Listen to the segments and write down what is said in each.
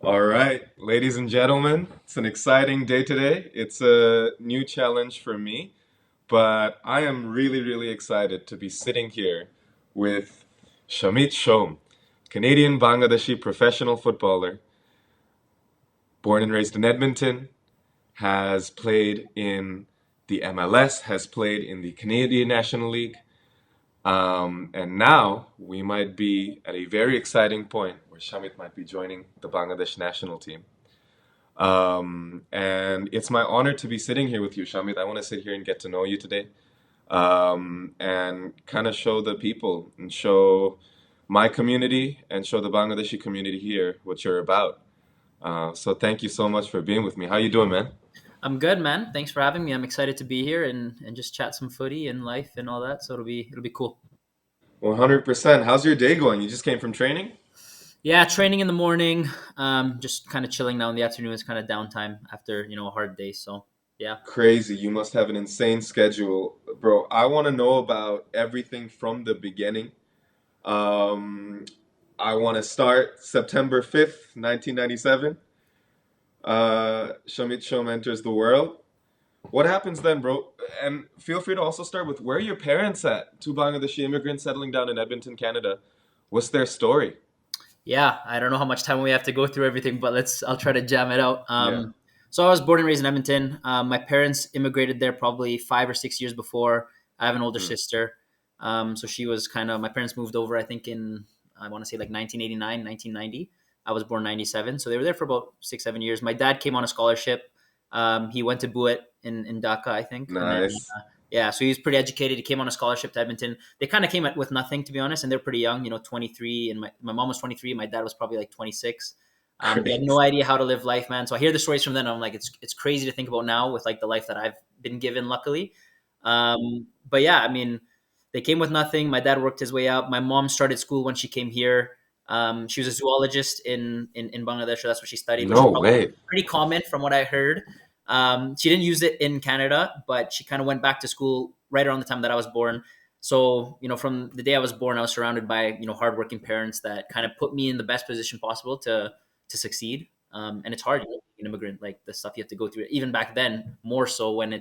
All right, ladies and gentlemen, it's an exciting day today. It's a new challenge for me, but I am really, really excited to be sitting here with Shamit Shome, Canadian Bangladeshi professional footballer, born and raised in Edmonton, has played in the MLS, has played in the Canadian National League, and now we might be at a very exciting point where Shamit might be joining the Bangladesh national team. And it's my honor to be sitting here with you, Shamit. I want to sit here and get to know you today, and kind of show the people and show my community and show the Bangladeshi community here what you're about. So thank you so much for being with me. How you doing, man? I'm good, man. Thanks for having me. I'm excited to be here and just chat some footy and life and all that. So it'll be cool. 100%. How's your day going? You just came from training? Yeah, training in the morning. Just kind of chilling now in the afternoon. It's kind of downtime after a hard day. So yeah, Crazy. You must have an insane schedule. Bro, I want to know about everything from the beginning. Um, I want to start September 5th, 1997. Shamit Shom enters the world. What happens then, bro? And feel free to also start with where are your parents at? Two Bangladeshi immigrants settling down in Edmonton, Canada. What's their story? yeah. I don't know how much time we have to go through everything, but I'll try to jam it out. Yeah. So I was born and raised in Edmonton. My parents immigrated there probably 5 or 6 years before. I have an older Hmm. sister. So she was kind of my parents moved over. I think in I want to say like 1989, 1990. I was born 97, so they were there for about 6, 7 years. My dad came on a scholarship. He went to Buet in Dhaka, I think, and then Nice. yeah, so he was pretty educated. He came on a scholarship to Edmonton. They kind of came with nothing, to be honest, and they're pretty young, 23, and my mom was 23, my dad was probably like 26. They had no Crazy. idea how to live life, man. So I hear the stories from them. I'm like, it's crazy to think about now with like the life that I've been given, luckily. But yeah, I mean, they came with nothing. My dad worked his way up. My mom started school when she came here. She was a zoologist in Bangladesh, so that's what she studied, which is No probably way. pretty common from what I heard. She didn't use it in Canada, but she kind of went back to school right around the time that I was born. So, from the day I was born, I was surrounded by, hardworking parents that kind of put me in the best position possible to succeed. And it's hard, being an immigrant, like the stuff you have to go through. Even back then, more so when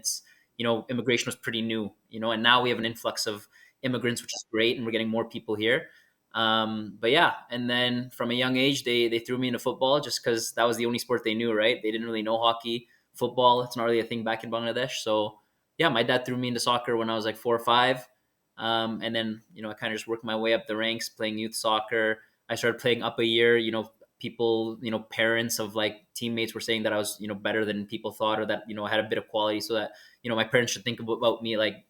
immigration was pretty new, and now we have an influx of immigrants, which is great, and we're getting more people here. But yeah, and then from a young age, they threw me into football just because that was the only sport they knew, right? They didn't really know hockey, football. It's not really a thing back in Bangladesh. So yeah, my dad threw me into soccer when I was like 4 or 5. And then, I kind of just worked my way up the ranks playing youth soccer. I started playing up a year, people, parents of like teammates were saying that I was, better than people thought, or that, I had a bit of quality, so that, my parents should think about me like,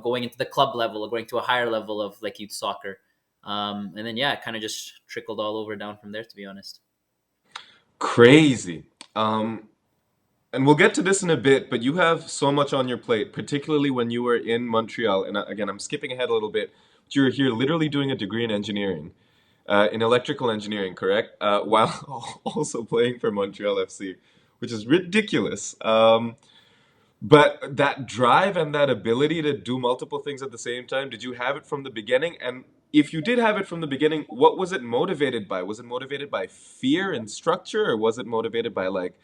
going into the club level or going to a higher level of like youth soccer. And then, yeah, it kind of just trickled all over down from there, to be honest. Crazy. Um, and we'll get to this in a bit, but you have so much on your plate, particularly when you were in Montreal. And again, I'm skipping ahead a little bit, but you were here literally doing a degree in engineering, in electrical engineering, correct? While also playing for Montreal FC, which is ridiculous. But that drive and that ability to do multiple things at the same time, did you have it from the beginning? And if you did have it from the beginning, what was it motivated by? Was it motivated by fear and structure, or was it motivated by like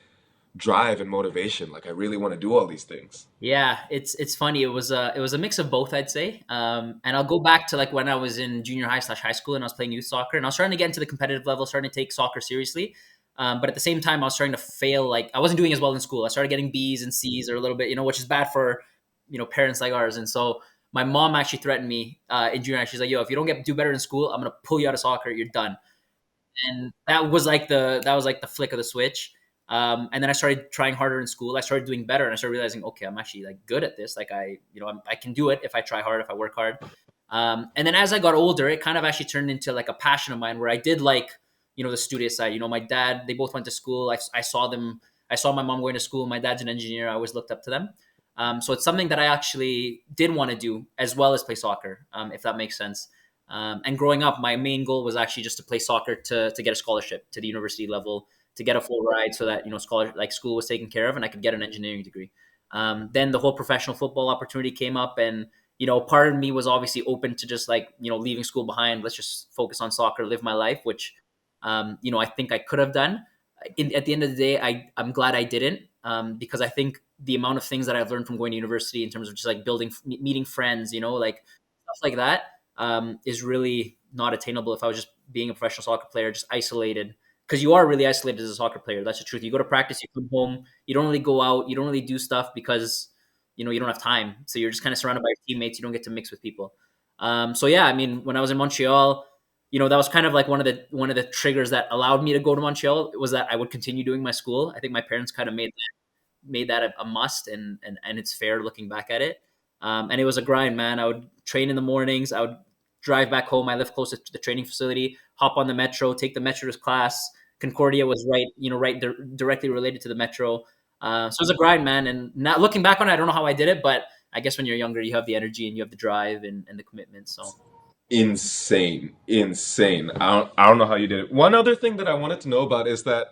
drive and motivation? Like, I really want to do all these things. Yeah, it's funny. It was a mix of both, I'd say. And I'll go back to like when I was in junior high/high school and I was playing youth soccer, and I was starting to get into the competitive level, starting to take soccer seriously. But at the same time, I was starting to fail. Like I wasn't doing as well in school. I started getting B's and C's or a little bit, which is bad for parents like ours. And so my mom actually threatened me in junior high. She's like, "Yo, if you don't do better in school, I'm gonna pull you out of soccer. You're done." And that was like the flick of the switch. And then I started trying harder in school. I started doing better, and I started realizing, okay, I'm actually like good at this. Like I can do it if I try hard, if I work hard. And then as I got older, it kind of actually turned into like a passion of mine, where I did like the studious side. My dad, they both went to school. I saw them. I saw my mom going to school. My dad's an engineer. I always looked up to them. So it's something that I actually did want to do as well as play soccer, if that makes sense. And growing up, my main goal was actually just to play soccer to get a scholarship to the university level, to get a full ride, so that school was taken care of and I could get an engineering degree. Then the whole professional football opportunity came up, and part of me was obviously open to just like leaving school behind. Let's just focus on soccer, live my life, which I think I could have done. at the end of the day, I'm glad I didn't, because I think the amount of things that I've learned from going to university in terms of just like building, meeting friends, like stuff like that, is really not attainable if I was just being a professional soccer player, just isolated. Because you are really isolated as a soccer player. That's the truth. You go to practice, you come home, you don't really go out, you don't really do stuff because you don't have time. So you're just kind of surrounded by your teammates. You don't get to mix with people. So yeah, I mean, when I was in Montreal, that was kind of like one of the triggers that allowed me to go to Montreal was that I would continue doing my school. I think my parents kind of made that a must, and it's fair looking back at it. And it was a grind, man. I would train in the mornings. I would drive back home. I lived close to the training facility. Hop on the metro, take the metro to class. Concordia was directly related to the metro. So it was a grind, man. And now looking back on it, I don't know how I did it, but I guess when you're younger, you have the energy and you have the drive and the commitment. So. Insane, insane. I don't know how you did it. One other thing that I wanted to know about is that,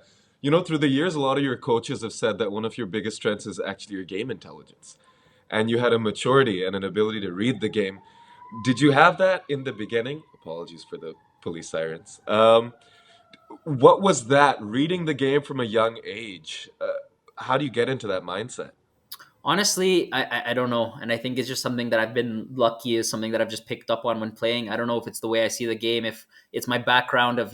through the years, a lot of your coaches have said that one of your biggest strengths is actually your game intelligence. And you had a maturity and an ability to read the game. Did you have that in the beginning? Apologies for the police sirens. What was that, reading the game from a young age? How do you get into that mindset? Honestly, I don't know, and I think it's just something that I've been lucky is something that I've just picked up on when playing. I don't know if it's the way I see the game, if it's my background of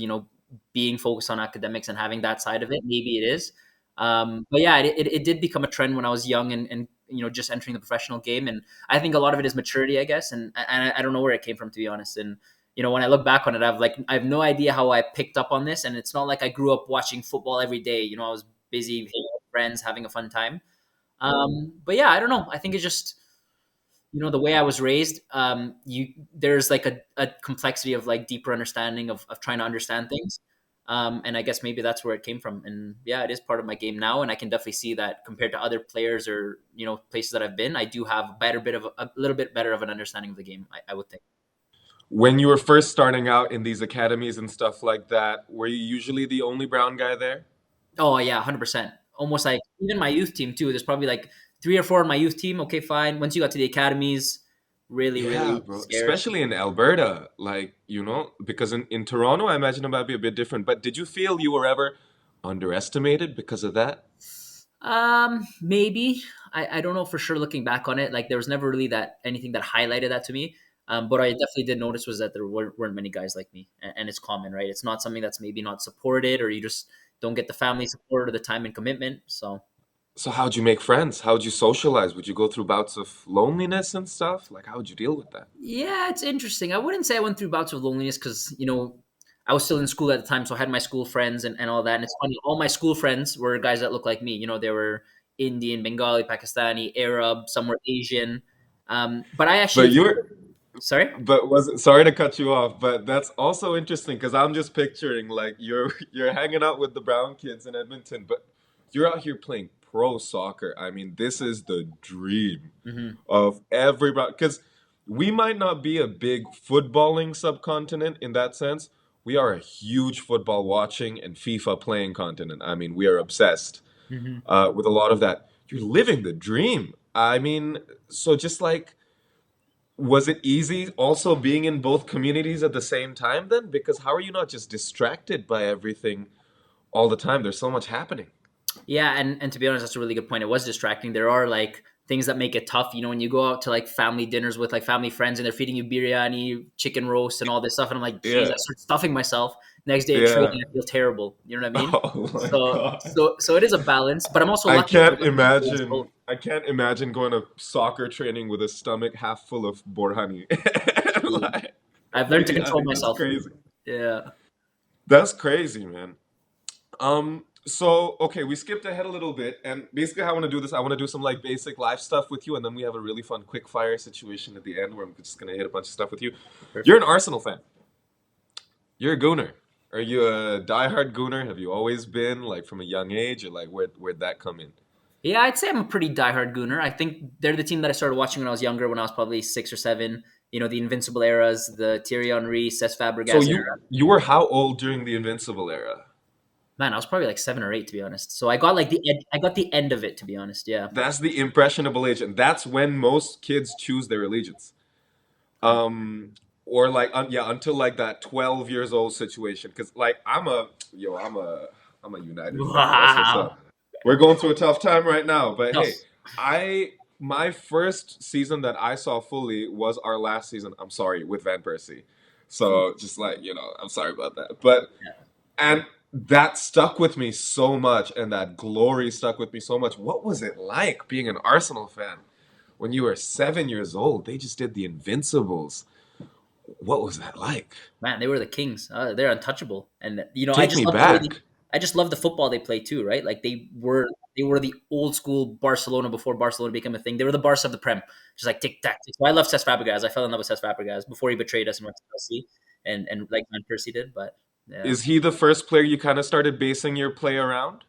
being focused on academics and having that side of it. Maybe it is, but yeah, it did become a trend when I was young and just entering the professional game, and I think a lot of it is maturity, I guess, and I don't know where it came from, to be honest. And when I look back on it, I have no idea how I picked up on this, and it's not like I grew up watching football every day. I was busy hanging with friends, having a fun time. But yeah, I don't know. I think it's just the way I was raised. There's like a complexity of like deeper understanding of trying to understand things. And I guess maybe that's where it came from. And yeah, it is part of my game now, and I can definitely see that compared to other players or places that I've been, I do have a little bit better of an understanding of the game. I would think. When you were first starting out in these academies and stuff like that, were you usually the only brown guy there? Oh yeah, 100%. Almost like even my youth team too. There's probably like three or four on my youth team. Okay, fine. Once you got to the academies, really, Yeah, really bro. scarce. Especially in Alberta, like, because in Toronto, I imagine it might be a bit different. But did you feel you were ever underestimated because of that? Maybe I don't know for sure. Looking back on it, like there was never really that anything that highlighted that to me. But I definitely did notice was that there weren't many guys like me, and it's common, right? It's not something that's maybe not supported, or you just don't get the family support or the time and commitment. So So how'd you make friends? How'd you socialize? Would you go through bouts of loneliness and stuff? Like, how'd you deal with that? yeah, it's interesting. I wouldn't say I went through bouts of loneliness because I was still in school at the time, so I had my school friends and all that. And it's funny, all my school friends were guys that looked like me. They were Indian, Bengali, Pakistani, Arab, some were Asian. But I But actually, you're sorry. But was it, sorry to cut you off, but that's also interesting because I'm just picturing like you're you're hanging out with the brown kids in Edmonton, but you're out here playing pro soccer. I mean, this is the dream Hmm. of every brown because we might not be a big footballing subcontinent in that sense. We are a huge football watching and FIFA playing continent. I mean, we are obsessed Hmm. with a lot of that. You're living the dream. I mean, so just like was it easy also being in both communities at the same time then? Because how are you not just distracted by everything all the time? There's so much happening. Yeah, and to be honest, that's a really good point. It was distracting. There are like things that make it tough. When you go out to like family dinners with like family friends and they're feeding you biryani, chicken roast, and all this stuff, and I'm like, geez, I Yeah. start stuffing myself. Next day at Yeah. training, I feel terrible. You know what I mean? Oh my So God. so it is a balance, but I'm also lucky to have experienced both. I can't imagine going to soccer training with a stomach half full of borhani. Like, I've learned to control biryani, that's myself. crazy. Yeah. That's crazy, man. So okay, we skipped ahead a little bit, and basically how I want to do this, I want to do some like basic life stuff with you, and then we have a really fun quick fire situation at the end where I'm just gonna hit a bunch of stuff with you. You're an Perfect. Arsenal fan. You're a Gooner. Are you a diehard Gooner? Have you always been like from a young age, or like where'd that come in? Yeah, I'd say I'm a pretty diehard Gooner. I think they're the team that I started watching when I was younger, when I was probably 6 or 7. The Invincible eras, the Thierry Henry, Cesc So Fabregas era. you were how old during the Invincible era? Man, I was probably like 7 or 8 to be honest. So I got like I got the end of it to be honest. Yeah. That's the impressionable age, and that's when most kids choose their allegiance. um or like yeah, until like that 12 years old situation, because like I'm I'm a United fan. That's what's Wow. up. We're going through a tough time right now, but Tough. hey, I my first season that I saw fully was our last season. I'm sorry, with Van Persie. So just like, I'm sorry about that. But and that stuck with me so much, and that glory stuck with me so much. What was it like being an Arsenal fan when you were 7 years old? They just did the Invincibles. What was that like? Man, they were the kings. They're untouchable, and I Take just me love the way back. I just love the football they play too, right? Like they were the old school Barcelona before Barcelona became a thing. They were the Barca of the Prem, just like tic tac. So I love Cesc Fabregas. I fell in love with Cesc Fabregas before he betrayed us and went to Chelsea, and like Van Persie did. But yeah, Is he the first player you kind of started basing your play around?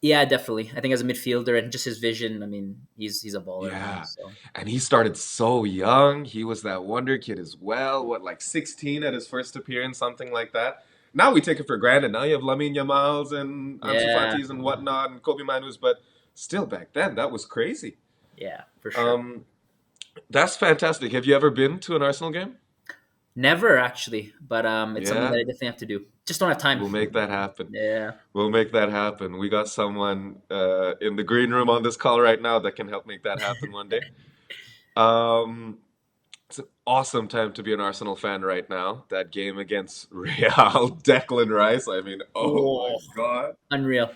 yeah, definitely. I think as a midfielder and just his vision. I mean, he's a baller, man. Yeah. So And he started so young. He was that wonder kid as well. What, like 16 at his first appearance, something like that. Now we take it for granted. Now you have Lamine Yamal's and Ansu yeah, Fati's and whatnot and Kobe Manu's, but still back then that was crazy. yeah, for sure. Um, that's fantastic. Have you ever been to an Arsenal game? Never actually, but it's something that Yeah, I definitely have to do. Just don't have time. we'll make that happen. Yeah. We'll make that happen. We got someone in the green room on this call right now that can help make that happen one day. Um, It's an awesome time to be an Arsenal fan right now. That game against Real, Declan Rice. I mean, oh my Oh, God. unreal.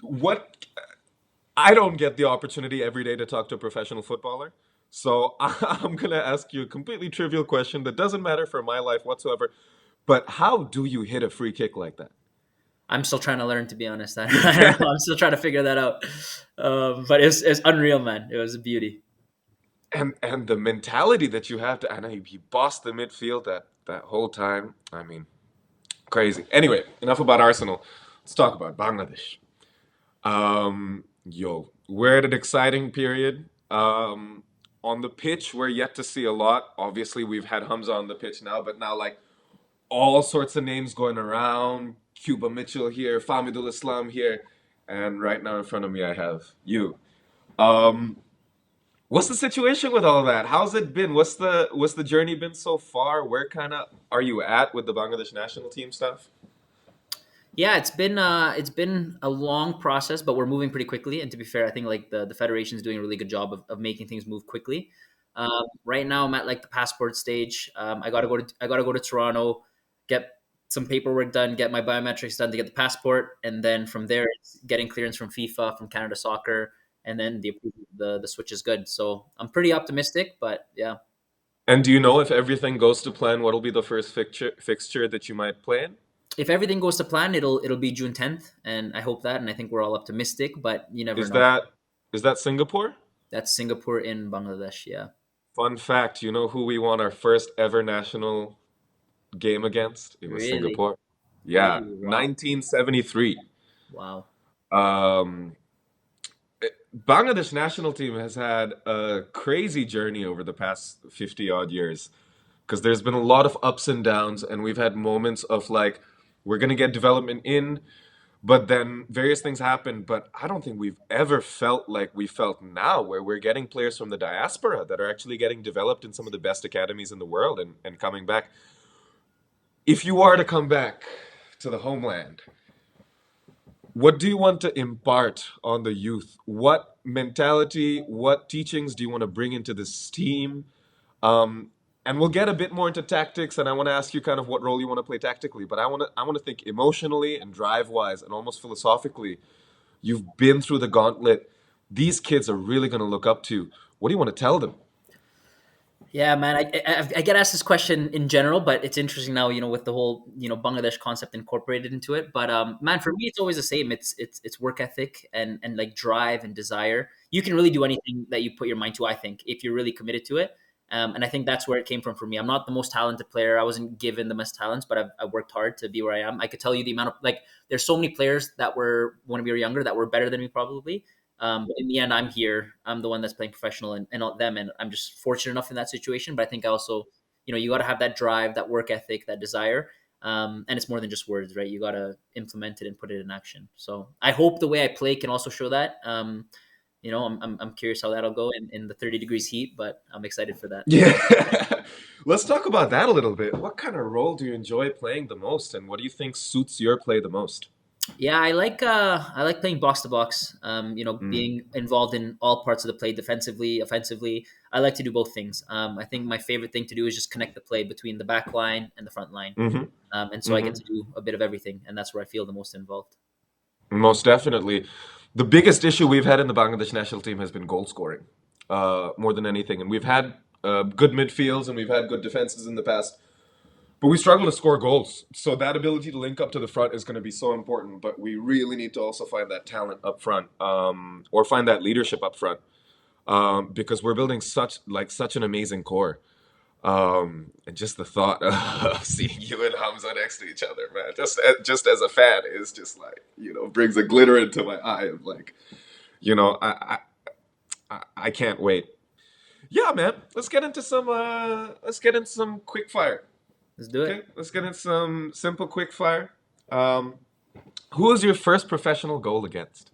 What? I don't get the opportunity every day to talk to a professional footballer. So I'm going to ask you a completely trivial question that doesn't matter for my life whatsoever. But how do you hit a free kick like that? I'm still trying to learn, to be honest. I don't know. I'm still trying to figure that out. But it's unreal, man. It was a beauty. And the mentality that you have to, I know he bossed the midfield that whole time. I mean, crazy. Anyway, enough about Arsenal. Let's talk about Bangladesh. We're at an exciting period. On the pitch, we're yet to see a lot. Obviously, we've had Hamza on the pitch now, but now like all sorts of names going around. Cuba Mitchell here, Famidul Islam here, and right now in front of me I have you. Um, what's the situation with all that? How's it been? What's the journey been so far? Where kind of are you at with the Bangladesh national team stuff? Yeah, it's been a long process, but we're moving pretty quickly. And to be fair, I think like the federation is doing a really good job of making things move quickly. Right now, I'm at like the passport stage. I gotta go to Toronto, get some paperwork done, get my biometrics done to get the passport, and then from there, it's getting clearance from FIFA, from Canada Soccer, and then the switch is good. So I'm pretty optimistic, but yeah. And do you know if everything goes to plan, what'll be the first fixture that you might play in? If everything goes to plan, it'll be June 10th, and I hope that, and I think we're all optimistic, but you never Is know. that Singapore? That's Singapore in Bangladesh. Yeah. Fun fact, you know who we won our first ever national game against? It was Really, Singapore. Yeah, really, wow, 1973. wow. Um, Bangladesh national team has had a crazy journey over the past 50 odd years because there's been a lot of ups and downs, and we've had moments of like, we're going to get development in, but then various things happen. But I don't think we've ever felt like we felt now, where we're getting players from the diaspora that are actually getting developed in some of the best academies in the world and coming back. If you are to come back to the homeland, what do you want to impart on the youth? What mentality, what teachings do you want to bring into this team? Um, and we'll get a bit more into tactics, and I want to ask you kind of what role you want to play tactically. But I want to think emotionally and drive wise and almost philosophically. You've been through the gauntlet. These kids are really going to look up to. What do you want to tell them? Yeah, man. I get asked this question in general, but it's interesting now, with the whole Bangladesh concept incorporated into it. But man, for me, it's always the same. It's work ethic and like drive and desire. You can really do anything that you put your mind to. I think if you're really committed to it. And I think that's where it came from for me. I'm not the most talented player. I wasn't given the most talents, but I've worked hard to be where I am. I could tell you the amount of like, there's so many players that were when we were younger that were better than me probably. But in the end, I'm here. I'm the one that's playing professional, and not them. And I'm just fortunate enough in that situation. But I think also, you got to have that drive, that work ethic, that desire. And it's more than just words, right? You got to implement it and put it in action. So I hope the way I play can also show that. I'm curious how that'll go in the 30 degrees heat, but I'm excited for that. Yeah. Let's talk about that a little bit. What kind of role do you enjoy playing the most, and what do you think suits your play the most? Yeah, I like playing box to box. Mm. Being involved in all parts of the play, defensively, offensively. I like to do both things. I think my favorite thing to do is just connect the play between the back line and the front line. Hmm. And so I get Hmm. to do a bit of everything, and that's where I feel the most involved. Most definitely. The biggest issue we've had in the Bangladesh national team has been goal scoring, more than anything. And we've had good midfields and we've had good defenses in the past, but we struggle to score goals. So that ability to link up to the front is going to be so important. But we really need to also find that talent up front, or find that leadership up front, because we're building such an amazing core. And just the thought of seeing you and Hamza next to each other, man, just as a fan, is just like, brings a glitter into my eye of like, you know, I I can't wait. Yeah, man. Let's get into some quick fire. Let's do it. Okay, let's get into some simple quick fire. Um, who was your first professional goal against?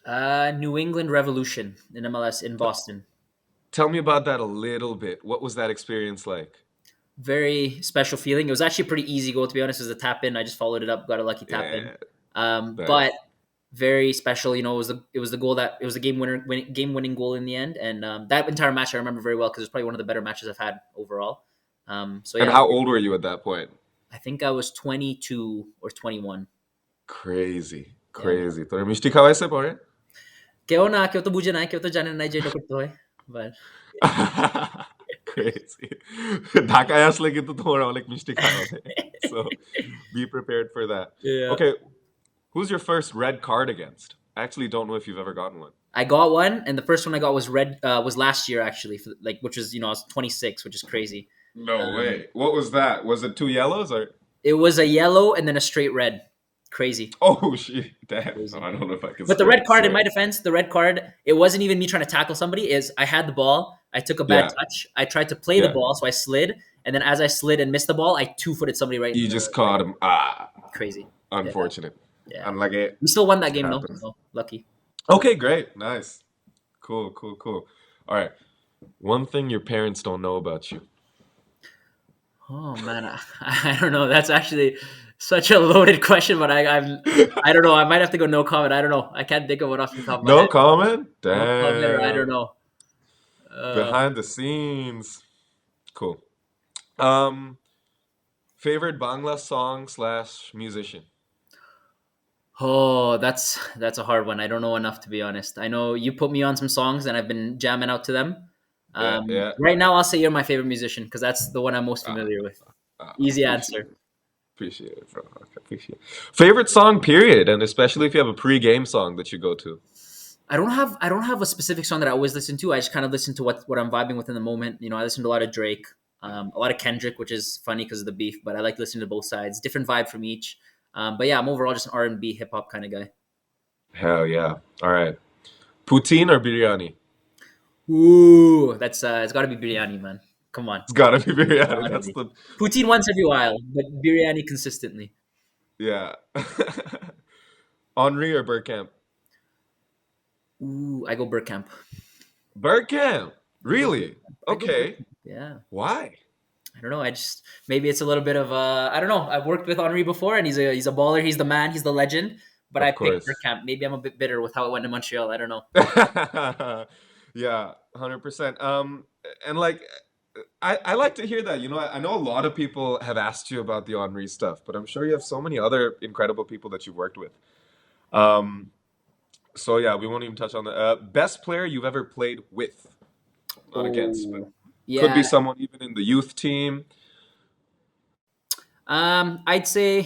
New England Revolution in MLS in Boston. Tell me about that a little bit. What was that experience like? Very special feeling. It was actually a pretty easy goal, to be honest. It was a tap in. I just followed it up, got a lucky tap in. Yeah, But nice. very special. It was the goal that it was the game winning goal in the end, and that entire match I remember very well because it was probably one of the better matches I've had overall. So And yeah, how old were you at that point? I think I was 22 or 21. Crazy, Yeah. crazy. তোরে মিষ্টি খাওয়াইছে পরে? কেউ তো বুঝে নাই, কেউ তো জানে না যে এটা করতে হয়। But Crazy. ঢাকায় আসলে কিন্তু তোমার অনেক মিষ্টি খাওয়াবে। So be prepared for that. yeah. Okay, who's your first red card against? I actually don't know if you've ever gotten one. I got one, and the first one I got was red. Was last year actually, which was I was 26, which is crazy. No Um, way. What was that? Was it two yellows or? it was a yellow and then a straight red. Crazy. Oh shit! Damn. No, Crazy. I don't know if I can But the red card, in swear. my defense, the red card, it wasn't even me trying to tackle somebody. Is I had the ball, I took a bad Yeah, touch, I tried to play the yeah. ball, so I slid, and then as I slid and missed the ball, I two-footed somebody right in You the just right. caught him. Ah, Crazy. Yeah, unfortunate. yeah. Unlucky. We still won that It game though, happens. so lucky. Okay, great. Nice. Cool, cool, cool. All right. One thing your parents don't know about you. Oh man, I don't know. That's actually such a loaded question, but I don't know. I might have to go no comment. I don't know. I can't think of one off the top of my No head. comment? No comment, or I don't Damn. know. Uh, Behind the scenes. Cool. Um, favorite Bangla song slash musician? Oh, that's a hard one. I don't know enough to be honest. I know you put me on some songs and I've been jamming out to them. Yeah, yeah. Right now, I'll say you're my favorite musician because that's the one I'm most Ah, familiar with. Easy appreciate answer. it. Appreciate it, bro. Okay, appreciate it. Favorite song, period, and especially if you have a pre-game song that you go to. I don't have a specific song that I always listen to. I just kind of listen to what I'm vibing with in the moment. I listen to a lot of Drake, a lot of Kendrick, which is funny because of the beef. But I like listening to both sides. Different vibe from each. But yeah, I'm overall just an R&B hip hop kind of guy. Hell yeah. All right. Poutine or biryani? Ooh, that's it's got to be biryani, man. Come on. It's gotta be biryani. Gotta That's be. the Poutine once every while, but biryani consistently. yeah. Henri or Bergkamp? Ooh, I go Burkamp. Bergkamp. I go Really? Burkamp. I go Okay. Burkamp. Yeah. Why? I don't know. I just maybe it's a little bit of I don't know. I've worked with Henri before, and he's a baller. He's the man. He's the legend. But I Of picked course. Burkamp. Maybe I'm a bit bitter with how it went to Montreal. I don't know. Yeah, 100%. And like, I like to hear that. I know a lot of people have asked you about the Henri stuff, but I'm sure you have so many other incredible people that you've worked with. Um, so yeah, we won't even touch on that. Best player you've ever played with, not against, but Oh, could yeah. be someone even in the youth team. I'd say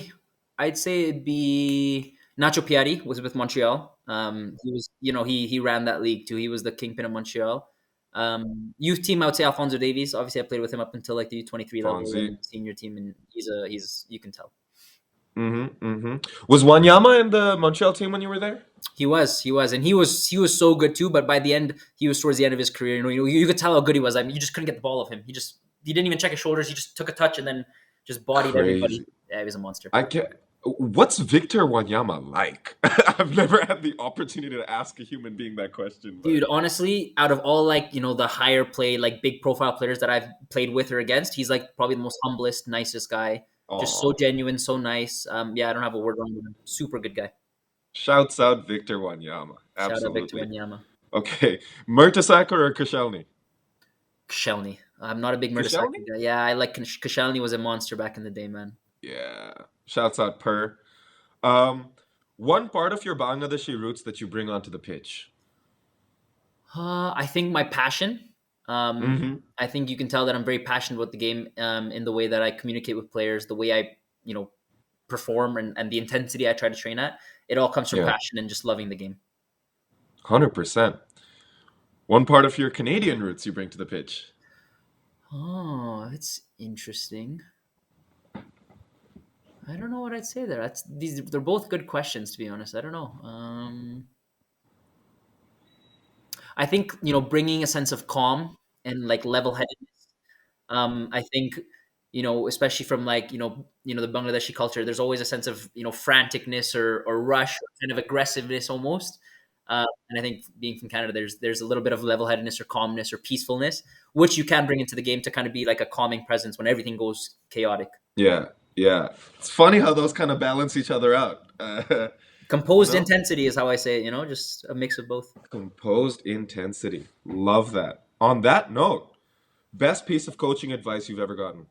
it'd be Nacho Piatti was with Montreal. He was, he ran that league too. He was the kingpin of Montreal. Youth team, I would say Alfonso Davies. Obviously, I played with him up until like the U23 level Fonzie. and senior team, and he's you can tell Mm-hmm. Mm-hmm. Was Wanyama in the Montreal team when you were there? he was, and he was so good too. But by the end, he was towards the end of his career. You could tell how good he was. I mean, you just couldn't get the ball of him. He didn't even check his shoulders. He just took a touch and then just bodied everybody. Crazy. Yeah, he was a monster. I can What's Victor Wanyama like? I've never had the opportunity to ask a human being that question, but Dude, honestly, out of all like the higher play like big profile players that I've played with or against, he's like probably the most humblest, nicest guy. Just so oh, genuine, so nice. Yeah, I don't have a word wrong with him. Super good guy. Shouts out Victor Wanyama. Shout out Victor Absolutely. Wanyama. Okay. Mertesacker or Koscielny? Koscielny. I'm not a big Koscielny? Murdersacker guy. Yeah, I like Koscielny was a monster back in the day, man. Yeah. Shouts out Per. Um, one part of your Bangladeshi roots that you bring onto the pitch. I think my passion. Um, Mm-hmm. I think you can tell that I'm very passionate about the game in the way that I communicate with players, the way I, you know, perform and the intensity I try to train at. It all comes from Yeah. passion and just loving the game. 100%. One part of your Canadian roots you bring to the pitch. Oh, that's interesting. I don't know what I'd say there. They're both good questions to be honest. I don't know. I think bringing a sense of calm and like level-headedness. I think especially from like the Bangladeshi culture, there's always a sense of franticness or rush, or kind of aggressiveness almost. And I think being from Canada, there's a little bit of level-headedness or calmness or peacefulness, which you can bring into the game to kind of be like a calming presence when everything goes chaotic. Yeah. Yeah. It's funny how those kind of balance each other out. You Composed know? intensity is how I say it. Just a mix of both. Composed intensity. Love that. On that note, best piece of coaching advice you've ever gotten.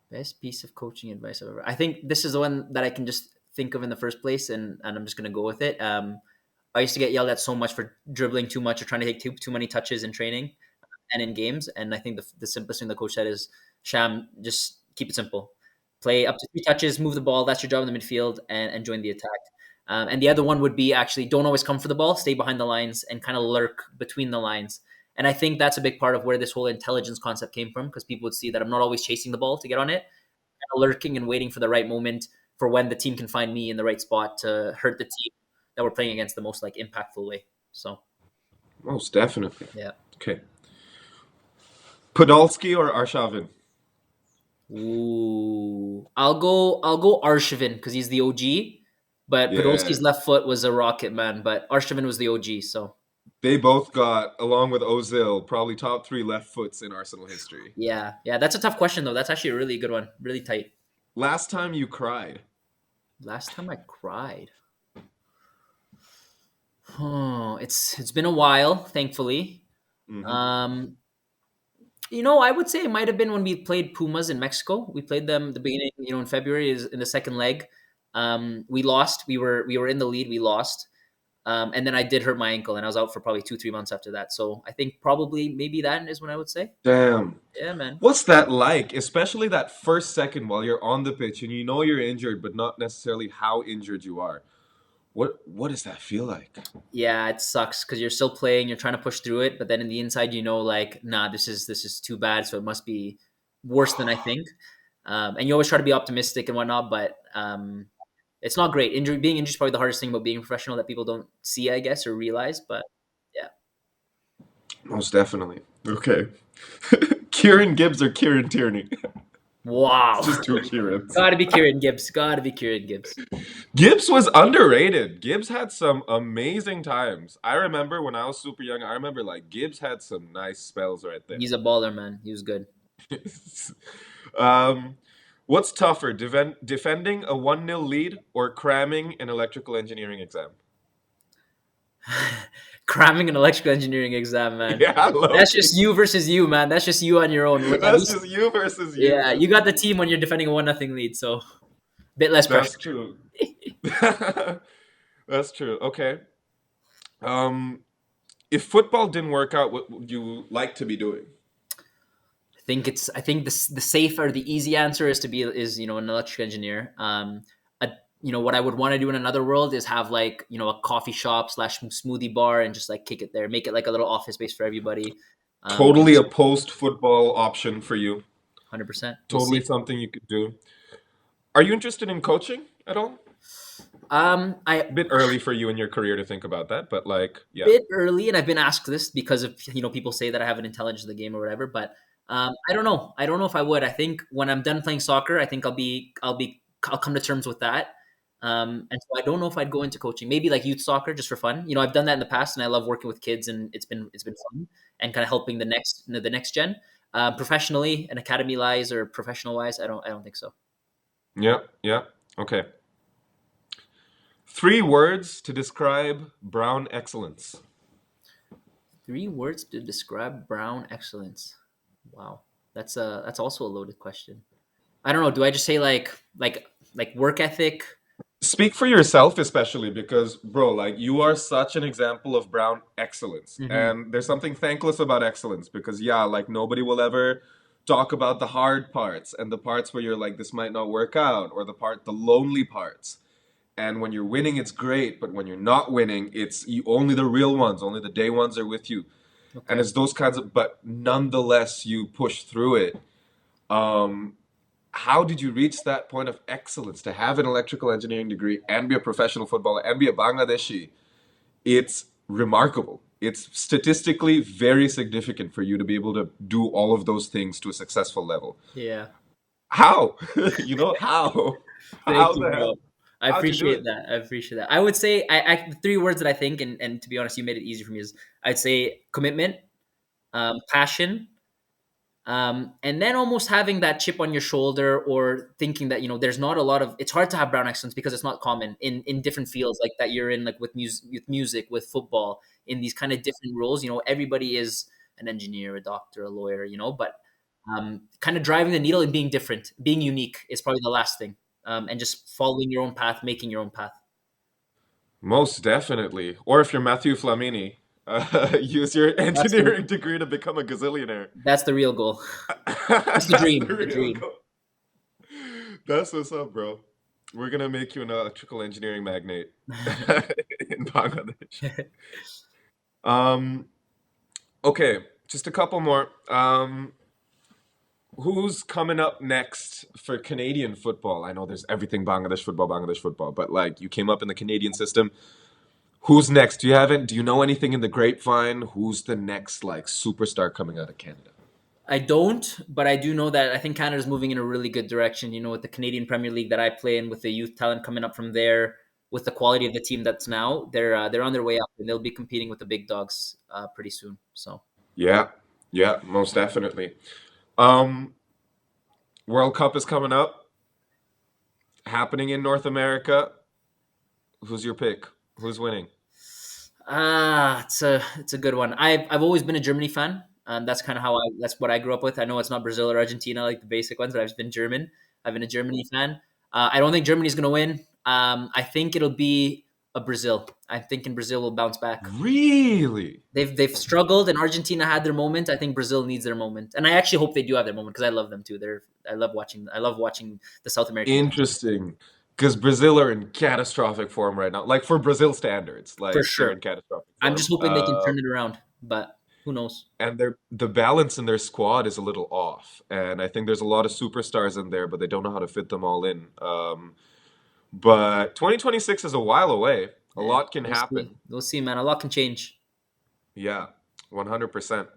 Best piece of coaching advice I've ever. I think this is the one that I can just think of in the first place, and I'm just gonna go with it. I used to get yelled at so much for dribbling too much or trying to take too many touches in training and in games. And I think the simplest thing the coach said is, Sham, just keep it simple. Play up to 3 touches, move the ball. That's your job in the midfield, and join the attack. And the other one would be actually don't always come for the ball, stay behind the lines and kind of lurk between the lines. And I think that's a big part of where this whole intelligence concept came from, because people would see that I'm not always chasing the ball to get on it, kind of lurking and waiting for the right moment for when the team can find me in the right spot to hurt the team that we're playing against the most like impactful way. So Most definitely. yeah. Okay. Podolski or Arshavin? Ooh, I'll go Arshavin because he's the OG, but Yeah. Podolski's left foot was a rocket, man. But Arshavin was the OG, so They both got, along with Ozil, probably top three left foots in Arsenal history. yeah, yeah. That's a tough question though. That's actually a really good one, really tight. Last time you cried? Last time I cried, oh, it's been a while, thankfully. Hmm. Um, I would say it might have been when we played Pumas in Mexico. We played them the beginning, in February is in the second leg. We lost. We were in the lead. We lost. And then I did hurt my ankle, and I was out for probably 2-3 months after that. So I think probably maybe that is when I would say, Damn. yeah, man. What's that like? Especially that first second while you're on the pitch and you know you're injured, but not necessarily how injured you are. What does that feel like? Yeah, it sucks because you're still playing, you're trying to push through it, but then in the inside, like, nah, this is too bad, so it must be worse than I think. And you always try to be optimistic and whatnot, but it's not great. Being injured is probably the hardest thing about being a professional that people don't see, I guess, or realize. But yeah, Most definitely. Okay. Kieran Gibbs or Kieran Tierney? wow, It's just two Kierans. gotta be Kieran Gibbs, gotta be Kieran Gibbs. Gibbs was underrated. Gibbs had some amazing times. I remember when I was super young, I remember like Gibbs had some nice spells right there. He's a baller, man. He was good. um, what's tougher, defending a 1-0 lead or cramming an electrical engineering exam? Cramming an electrical engineering exam, man. Yeah, That's Loki. just you versus you, man. That's just you on your own. At That's least, just you versus you, yeah, man. you got the team when you're defending a 1-0 lead, so bit less pressure. That's true. That's true. Okay. Um, if football didn't work out, what would you like to be doing? I think the safe or the easy answer is to be is an electrical engineer. A, what I would want to do in another world is have like a coffee shop slash smoothie bar and just like kick it there, make it like a little office space for everybody. And Totally just a post-football option for you. 100%. We'll Totally see. something you could do. Are you interested in coaching at all? I Bit early for you in your career to think about that, but like, yeah. bit early, and I've been asked this because of people say that I have an intelligence of the game or whatever. But I don't know. I don't know if I would. I think when I'm done playing soccer, I think I'll come to terms with that. And so I don't know if I'd go into coaching. Maybe like youth soccer just for fun. I've done that in the past, and I love working with kids, and it's been fun and kind of helping the next gen. Professionally and academy wise or professional wise, I don't think so. Yeah, yeah. Okay. Three words to describe brown excellence. 3 words to describe brown excellence. Wow, that's also a loaded question. I don't know. Do I just say like work ethic? Speak for yourself, especially because, bro, like you are such an example of brown excellence. Hmm. And there's something thankless about excellence because, yeah, like nobody will ever talk about the hard parts and the parts where you're like, this might not work out, or the lonely parts. And when you're winning, it's great. But when you're not winning, it's you, only the real ones, only the day ones are with you. And Okay. it's those kinds of, but nonetheless, you push through it. Um, how did you reach that point of excellence to have an electrical engineering degree and be a professional footballer and be a Bangladeshi? It's remarkable. It's statistically very significant for you to be able to do all of those things to a successful level. Yeah. How? You know, how? Thank How you, the bro. hell? I How'd you do appreciate it? that. I appreciate that. I would say the 3 words that I think, and to be honest, you made it easy for me. Is I'd say commitment, passion, and then almost having that chip on your shoulder, or thinking that there's not a lot of. It's hard to have brown excellence because it's not common in different fields like that you're in, like with music, with football, in these kind of different roles. Everybody is an engineer, a doctor, a lawyer. But kind of driving the needle and being different, being unique is probably the last thing, and just following your own path, making your own path. Most definitely. Or if you're Matthew Flamini, use your That's the engineering degree to become a gazillionaire. that's the real goal. That's the That's the dream. The real dream. goal. That's what's up, bro. We're gonna make you an electrical engineering magnate in Bangladesh. Um, okay, just a couple more. Who's coming up next for Canadian football? I know there's everything Bangladesh football, but like you came up in the Canadian system. Who's next? Do you know anything in the grapevine? Who's the next like superstar coming out of Canada? I don't, but I do know that I think Canada's moving in a really good direction. With the Canadian Premier League that I play in, with the youth talent coming up from there, with the quality of the team that's now, they're on their way up, and they'll be competing with the big dogs pretty soon. So Yeah, yeah, most definitely. Um, World Cup is coming up, happening in North America. Who's your pick? Who's winning? it's a good one. I've always been a Germany fan. That's what I grew up with. I know it's not Brazil or Argentina like the basic ones, but I've been German. I've been a Germany fan. I don't think Germany's going to win. I think it'll be a Brazil. I'm thinking Brazil will bounce back. Really They've struggled, and Argentina had their moment. I think Brazil needs their moment, and I actually hope they do have their moment because I love them too. I love watching the South American teams interesting, because Brazil are in catastrophic form right now. Like for Brazil standards, for like they're sure. in catastrophic I'm just form. hoping they can turn it around, but who knows? And the balance in their squad is a little off. And I think there's a lot of superstars in there, but they don't know how to fit them all in. But 2026 is a while away. A Yeah, lot can we'll see. happen. We'll see, man. A lot can change. Yeah, 100%.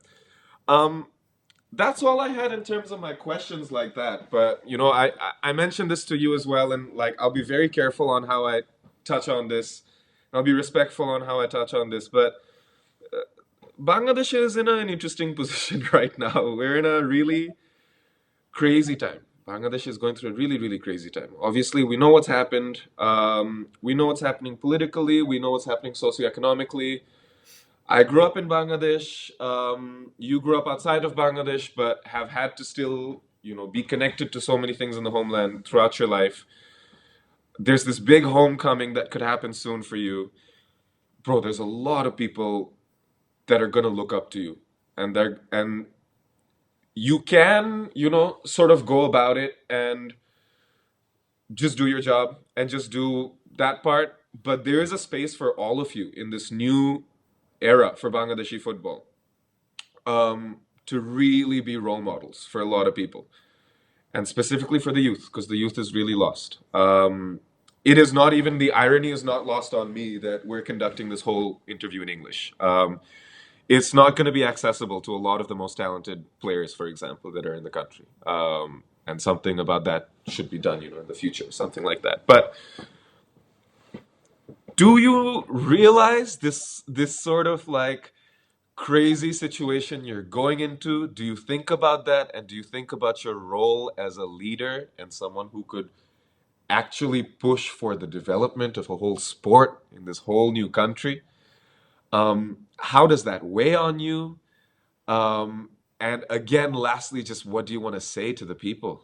Um, that's all I had in terms of my questions like that. But I mentioned this to you as well, and like I'll be very careful on how I touch on this. I'll be respectful on how I touch on this. But Bangladesh is in an interesting position right now. We're in a really crazy time. Bangladesh is going through a really, really crazy time. Obviously, we know what's happened. We know what's happening politically. We know what's happening socioeconomically. I grew up in Bangladesh. You grew up outside of Bangladesh, but have had to still, be connected to so many things in the homeland throughout your life. There's this big homecoming that could happen soon for you, bro. There's a lot of people that are gonna look up to you, and you can, sort of go about it and just do your job and just do that part. But there is a space for all of you in this new era for Bangladeshi football, to really be role models for a lot of people, and specifically for the youth, because the youth is really lost. It is not even the irony is not lost on me that we're conducting this whole interview in English. It's not going to be accessible to a lot of the most talented players, for example, that are in the country. And something about that should be done, in the future, something like that. But do you realize this sort of like crazy situation you're going into? Do you think about that, and do you think about your role as a leader and someone who could actually push for the development of a whole sport in this whole new country. How does that weigh on you? And again, lastly, just what do you want to say to the people?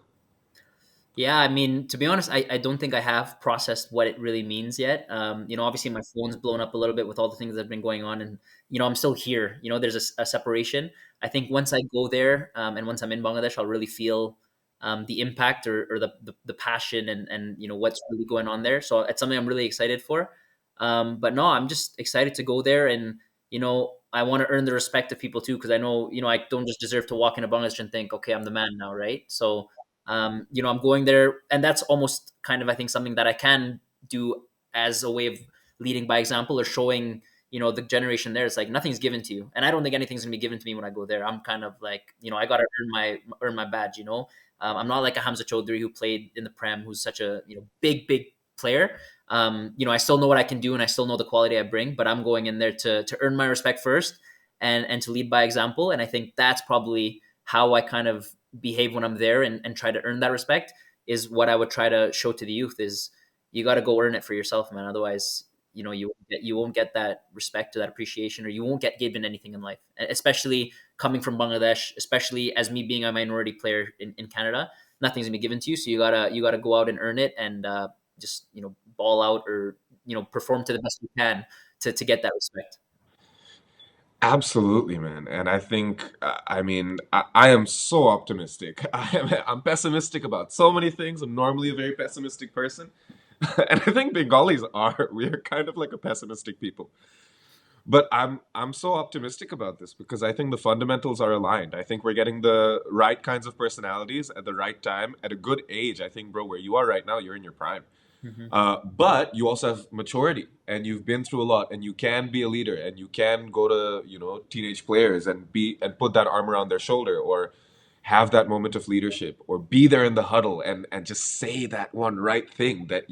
Yeah, I mean, to be honest, I don't think I have processed what it really means yet. Obviously my phone's blown up a little bit with all the things that have been going on, and I'm still here. There's a separation. I think once I go there, and once I'm in Bangladesh, I'll really feel the impact, or the passion, and what's really going on there. So it's something I'm really excited for. But no, I'm just excited to go there, and I want to earn the respect of people too, because I know I don't just deserve to walk into Bangladesh and think, okay, I'm the man now, right? So I'm going there, and that's almost kind of, I think, something that I can do as a way of leading by example, or showing the generation there. It's like nothing's given to you, and I don't think anything's gonna be given to me when I go there. I'm kind of like, I gotta earn my badge. I'm not like a Hamza Chaudhry who played in the Prem, who's such a big player. I still know what I can do, and I still know the quality I bring, but I'm going in there to earn my respect first, and to lead by example. And I think that's probably how I kind of behave when I'm there, and try to earn that respect, is what I would try to show to the youth. Is you got to go earn it for yourself, man. Otherwise, you won't get that respect or that appreciation, or you won't get given anything in life. Especially coming from Bangladesh, especially as me being a minority player in Canada, nothing's gonna be given to you. So you gotta go out and earn it, and just ball out, or perform to the best you can to get that respect. Absolutely, man. And I think, I mean, I am so optimistic. I'm pessimistic about so many things. I'm normally a very pessimistic person. And I think Bengalis are, we're kind of like a pessimistic people. But I'm so optimistic about this because I think the fundamentals are aligned. I think we're getting the right kinds of personalities at the right time at a good age. I think, bro, where you are right now, you're in your prime. Hmm. But you also have maturity and you've been through a lot and you can be a leader and you can go to, teenage players and put that arm around their shoulder or have that moment of leadership or be there in the huddle and just say that one right thing that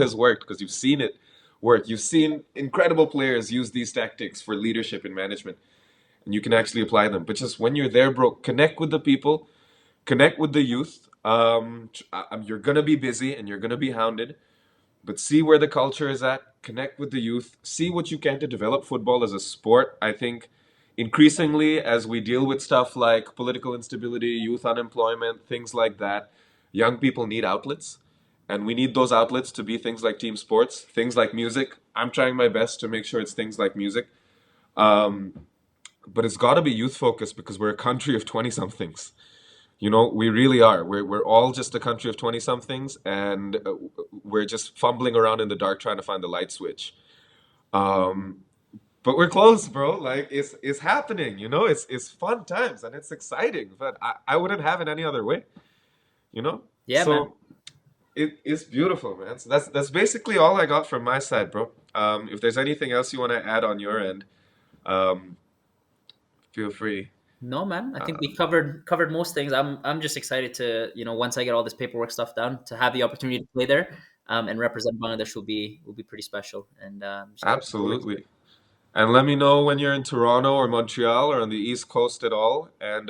has worked because you've seen it work. You've seen incredible players use these tactics for leadership and management and you can actually apply them. But just when you're there, bro, connect with the people, connect with the youth. You're gonna be busy and you're gonna be hounded, but see where the culture is at, connect with the youth, see what you can to develop football as a sport. I think increasingly, as we deal with stuff like political instability, youth unemployment, things like that, young people need outlets. And we need those outlets to be things like team sports, things like music. I'm trying my best to make sure it's things like music. Um, but it's got to be youth focused because we're a country of 20 somethings. We really are. We're all just a country of 20 somethings, and we're just fumbling around in the dark trying to find the light switch. Um, but we're close, bro. Like it's happening. It's fun times and it's exciting. But I wouldn't have it any other way. You know. Yeah, man. So it's beautiful, man. So that's basically all I got from my side, bro. If there's anything else you want to add on your end, um, feel free. No, man. I think Uh, we covered most things. I'm just excited to, once I get all this paperwork stuff done, to have the opportunity to play there, and represent Bangladesh will be pretty special. And just looking forward to it. Absolutely. And let me know when you're in Toronto or Montreal or on the East Coast at all. And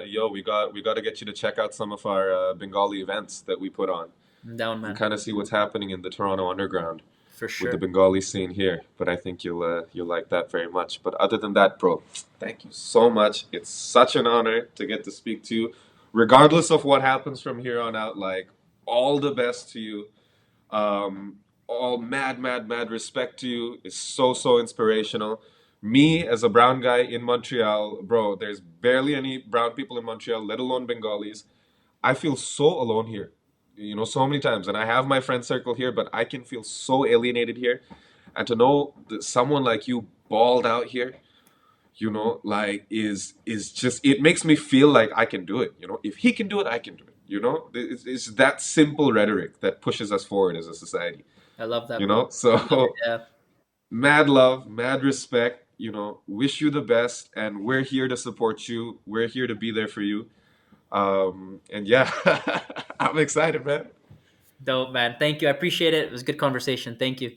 yo, we got to get you to check out some of our Bengali events that we put on I'm down, and man, kind of see what's happening in the Toronto underground for with the sure. Bengali scene here. But I think you'll like that very much. But other than that, bro, thank you so much. It's such an honor to get to speak to you, regardless of what happens from here on out. Like all the best to you. All mad, mad, mad respect to you. It's so, so inspirational. Me, as a brown guy in Montreal, bro, there's barely any brown people in Montreal, let alone Bengalis. I feel so alone here, so many times. And I have my friend circle here, but I can feel so alienated here. And to know that someone like you balled out here, like is just it makes me feel like I can do it. If he can do it, I can do it. It's that simple rhetoric that pushes us forward as a society. I love that, you bro. know Love it. so Yeah. mad love, mad respect. Wish you the best, and we're here to support you. We're here to be there for you. And yeah, I'm excited, man. Dope, man. Thank you. I appreciate it. It was a good conversation. Thank you.